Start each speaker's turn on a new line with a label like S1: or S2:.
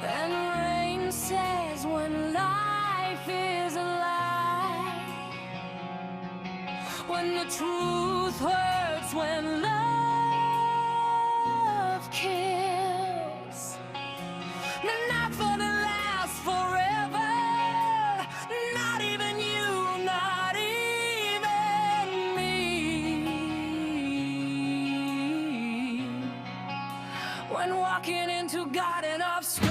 S1: And rain says when life is a lie, when the truth hurts, when love kills, they're not gonna last forever. Not even you, not even me. When walking into Garden of Strength,